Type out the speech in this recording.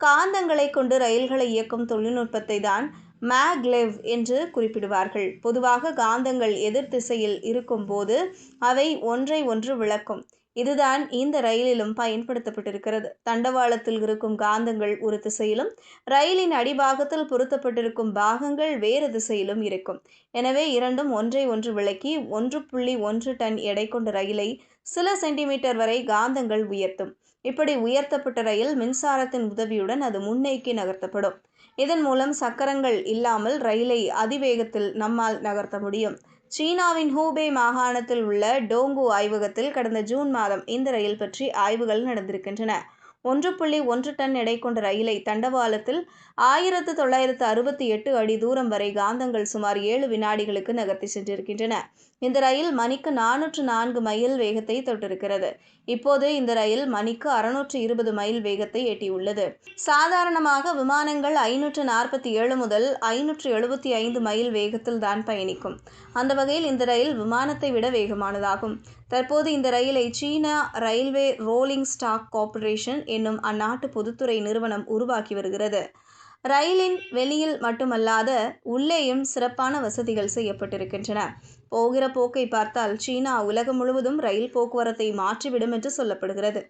காந்தங்களை கொண்டு ரயில்களை இயக்கும் தொழில்நுட்பத்தை தான் மேக்லெவ் என்று குறிப்பிடுவார்கள். பொதுவாக காந்தங்கள் எதிர் திசையில் இருக்கும் போது அவை ஒன்றை ஒன்று விளக்கும். இதுதான் இந்த ரயிலிலும் பயன்படுத்தப்பட்டிருக்கிறது. தண்டவாளத்தில் இருக்கும் காந்தங்கள் ஒரு திசையிலும் ரயிலின் அடிபாகத்தில் பொருத்தப்பட்டிருக்கும் பாகங்கள் வேறு திசையிலும் இருக்கும். எனவே இரண்டும் ஒன்றை ஒன்று விளக்கி 1.1 டன் எடை கொண்ட ரயிலை சில சென்டிமீட்டர் வரை காந்தங்கள் உயர்த்தும். இப்படி உயர்த்தப்பட்ட ரயில் மின்சாரத்தின் உதவியுடன் அது முன்னோக்கி நகர்த்தப்படும். இதன் மூலம் சக்கரங்கள் இல்லாமல் ரயிலை அதிவேகத்தில் நம்மால் நகர்த்த முடியும். சீனாவின் ஹூபே மாகாணத்தில் உள்ள டோங்கு ஆய்வகத்தில் கடந்த ஜூன் மாதம் இந்த ரயில் பற்றி ஆய்வுகள் நடந்திருக்கின்றன. 1.1 டன் எடை கொண்ட ரயிலை தண்டவாளத்தில் 1968 அடி தூரம் வரை காந்தங்கள் சுமார் 7 வினாடிகளுக்கு நகர்த்தி சென்றிருக்கின்றன. இந்த ரயில் மணிக்கு 404 மைல் வேகத்தை தொட்டிருக்கிறது. இப்போது இந்த ரயில் மணிக்கு 620 மைல் வேகத்தை எட்டியுள்ளது. சாதாரணமாக விமானங்கள் 547 முதல் 575 மைல் வேகத்தில் தான் பயணிக்கும். அந்த வகையில் இந்த ரயில் விமானத்தை விட வேகமானதாகும். தற்போது இந்த ரயிலை சீனா ரயில்வே ரோலிங் ஸ்டாக் கார்ப்பரேஷன் என்னும் அந்நாட்டு பொதுத்துறை நிறுவனம் உருவாக்கி வருகிறது. ரயிலின் வெளியில் மட்டுமல்லாத உள்ளேயும் சிறப்பான வசதிகள் செய்யப்பட்டிருக்கின்றன. போகிற போக்கை பார்த்தால் சீனா உலகம் முழுவதும் ரயில் போக்குவரத்தை மாற்றிவிடும் என்று சொல்லப்படுகிறது.